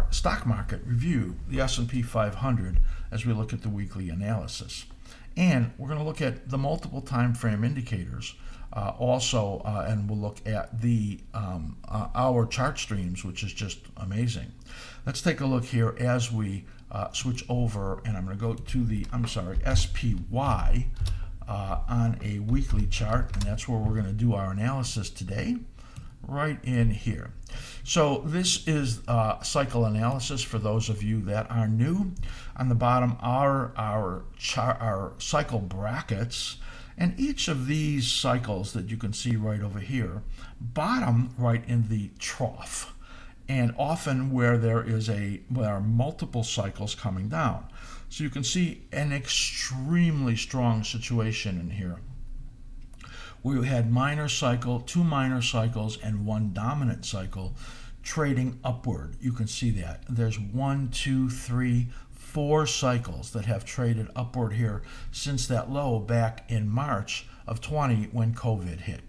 our stock market review, the S&P 500, as we look at the weekly analysis. And we're going to look at the multiple time frame indicators also, and we'll look at the hour chart streams, which is just amazing. Let's take a look here as we switch over, and I'm going to go to the, SPY on a weekly chart, and that's where we're going to do our analysis today, right in here. So this is cycle analysis for those of you that are new. On the bottom are our cycle brackets, and each of these cycles that you can see right over here bottom right in the trough, and often where there are multiple cycles coming down. So you can see an extremely strong situation in here. We had two minor cycles, and one dominant cycle trading upward. You can see that. There's 1, 2, 3, 4 cycles that have traded upward here since that low back in March of 20 when COVID hit.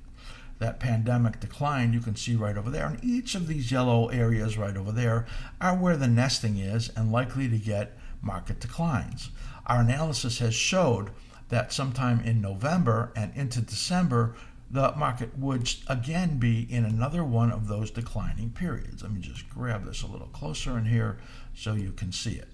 That pandemic decline you can see right over there, and each of these yellow areas right over there are where the nesting is and likely to get market declines. Our analysis has showed that sometime in November and into December, the market would again be in another one of those declining periods. Let me just grab this a little closer in here so you can see it.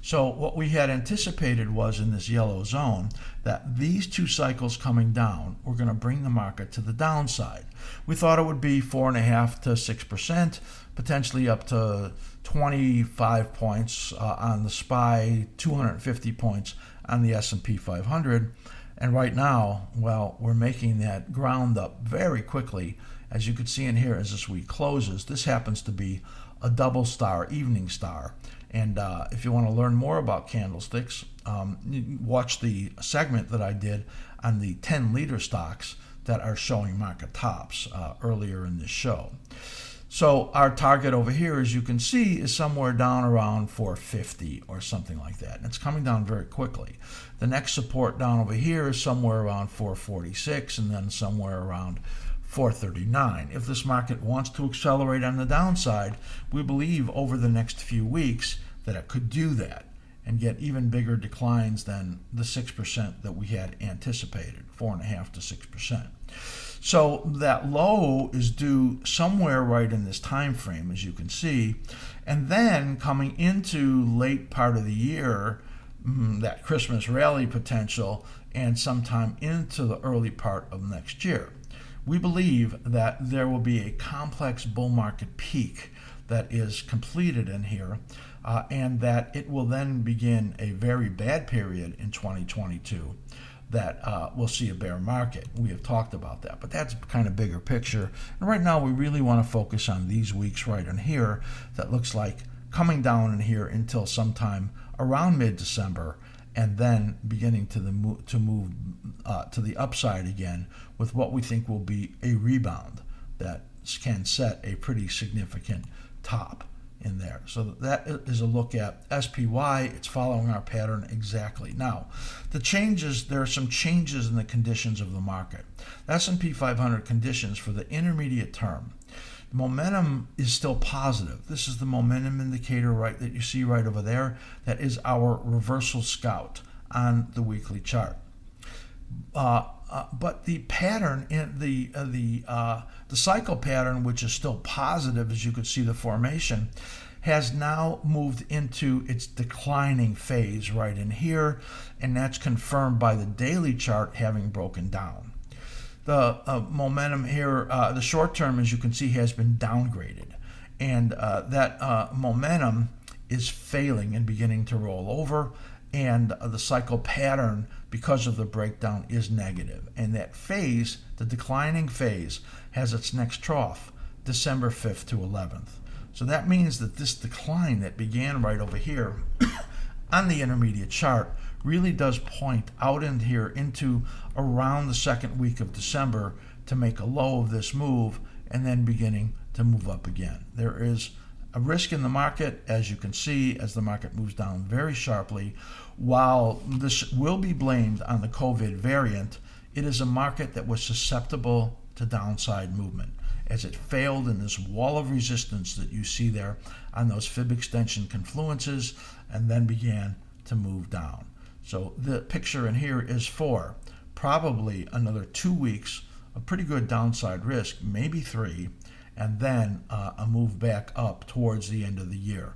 So what we had anticipated was in this yellow zone that these two cycles coming down were going to bring the market to the downside. We thought it would be 4.5% to 6%, potentially up to 25 points on the SPY, 250 points on the S&P 500. And right now, well, we're making that ground up very quickly. As you can see in here, as this week closes, this happens to be a double star, evening star. And if you want to learn more about candlesticks, watch the segment that I did on the 10 leader stocks that are showing market tops earlier in this show. So our target over here, as you can see, is somewhere down around 450 or something like that. And it's coming down very quickly. The next support down over here is somewhere around 446, and then somewhere around 439. If this market wants to accelerate on the downside, we believe over the next few weeks that it could do that and get even bigger declines than the 6% that we had anticipated, 4.5% to 6%. So that low is due somewhere right in this time frame, as you can see, and then coming into late part of the year, that Christmas rally potential, and sometime into the early part of next year. We believe that there will be a complex bull market peak that is completed in here, and that it will then begin a very bad period in 2022 that we'll see a bear market. We have talked about that, but that's kind of bigger picture. And right now we really want to focus on these weeks right in here that looks like coming down in here until sometime around mid-December, and then beginning to move to the upside again with what we think will be a rebound that can set a pretty significant top in there. So that is a look at SPY. It's following our pattern exactly. Now, there are some changes in the conditions of the market. The S&P 500 conditions for the intermediate term. The momentum is still positive. This is the momentum indicator right that you see right over there. That is our reversal scout on the weekly chart. But the pattern in the cycle pattern, which is still positive, as you could see the formation, has now moved into its declining phase right in here, and that's confirmed by the daily chart having broken down. The momentum here, the short term, as you can see, has been downgraded, and that momentum is failing and beginning to roll over, and the cycle pattern, because of the breakdown, is negative. And that phase, the declining phase, has its next trough December 5th to 11th. So that means that this decline that began right over here on the intermediate chart really does point out in here into around the second week of December to make a low of this move and then beginning to move up again. There is a risk in the market, as you can see, as the market moves down very sharply. While this will be blamed on the COVID variant, it is a market that was susceptible to downside movement. as it failed in this wall of resistance that you see there on those fib extension confluences, and then began to move down. So the picture in here is for probably another 2 weeks of pretty good downside risk, maybe 3, and then a move back up towards the end of the year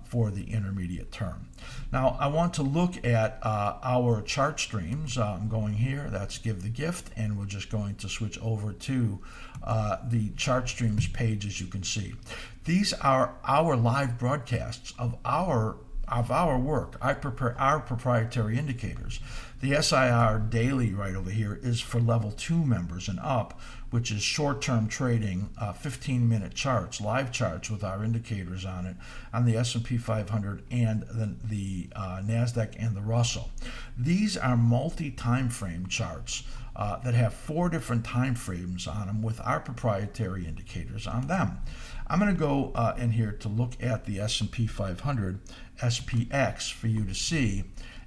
for the intermediate term. Now I want to look at our chart streams. I'm going here, that's Give the Gift, and we're just going to switch over to the chart streams page. As you can see, these are our live broadcasts of our work. I prepare our proprietary indicators. The SIR daily right over here is for level 2 members and up, which is short-term trading, 15-minute charts, live charts with our indicators on it, on the S&P 500 and the NASDAQ and the Russell. These are multi-time frame charts that have 4 different time frames on them with our proprietary indicators on them. I'm going to go in here to look at the S&P 500 SPX for you to see,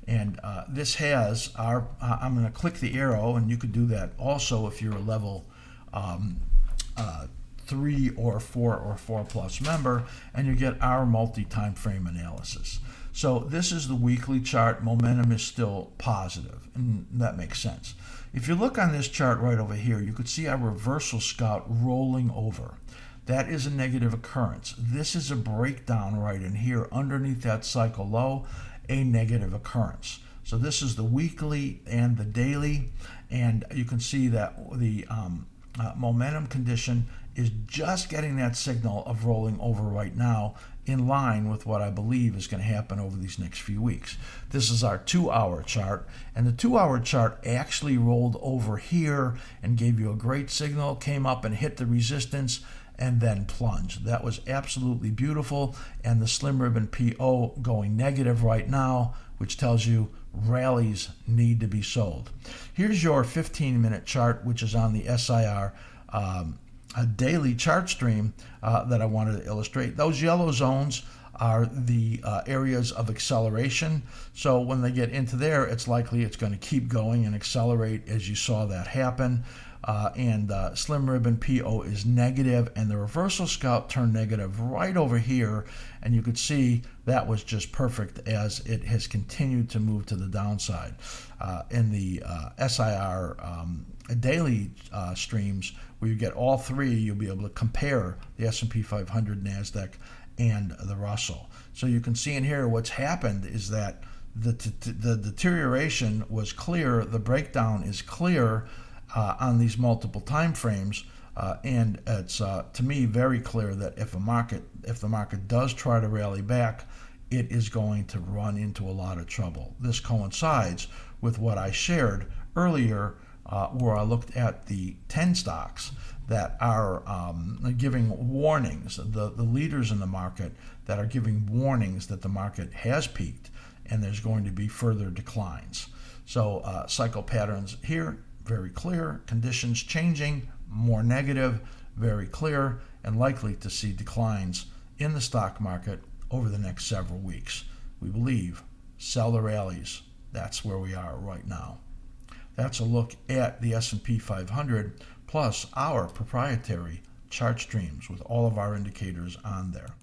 and this has our I'm going to click the arrow, and you could do that also if you're a level 3 or 4 or 4 plus member, and you get our multi-time frame analysis. So this is the weekly chart. Momentum is still positive, and that makes sense. If you look on this chart right over here, you could see our reversal scout rolling over. That is a negative occurrence. This is a breakdown right in here underneath that cycle low, a negative occurrence. So this is the weekly and the daily, and you can see that the momentum condition is just getting that signal of rolling over right now, in line with what I believe is going to happen over these next few weeks. This is our 2-hour chart, and the 2-hour chart actually rolled over here and gave you a great signal, came up and hit the resistance, and then plunged. That was absolutely beautiful, and the slim ribbon PO going negative right now, which tells you rallies need to be sold. Here's your 15-minute chart, which is on the SIR a daily chart stream that I wanted to illustrate. Those yellow zones are the areas of acceleration. So when they get into there, it's likely it's going to keep going and accelerate, as you saw that happen. And slim ribbon PO is negative, and the reversal scout turned negative right over here, and you could see that was just perfect as it has continued to move to the downside. In the SIR daily streams, where you get all 3, you'll be able to compare the S&P 500, NASDAQ, and the Russell. So you can see in here what's happened is that the deterioration was clear, the breakdown is clear on these multiple time frames, and it's to me very clear that if the market does try to rally back, it is going to run into a lot of trouble. This coincides with what I shared earlier, where I looked at the 10 stocks that are giving warnings, the leaders in the market that are giving warnings that the market has peaked and there's going to be further declines. So cycle patterns here, very clear. Conditions changing, more negative, very clear, and likely to see declines in the stock market over the next several weeks. We believe sell the rallies. That's where we are right now. That's a look at the S&P 500 plus our proprietary chart streams with all of our indicators on there.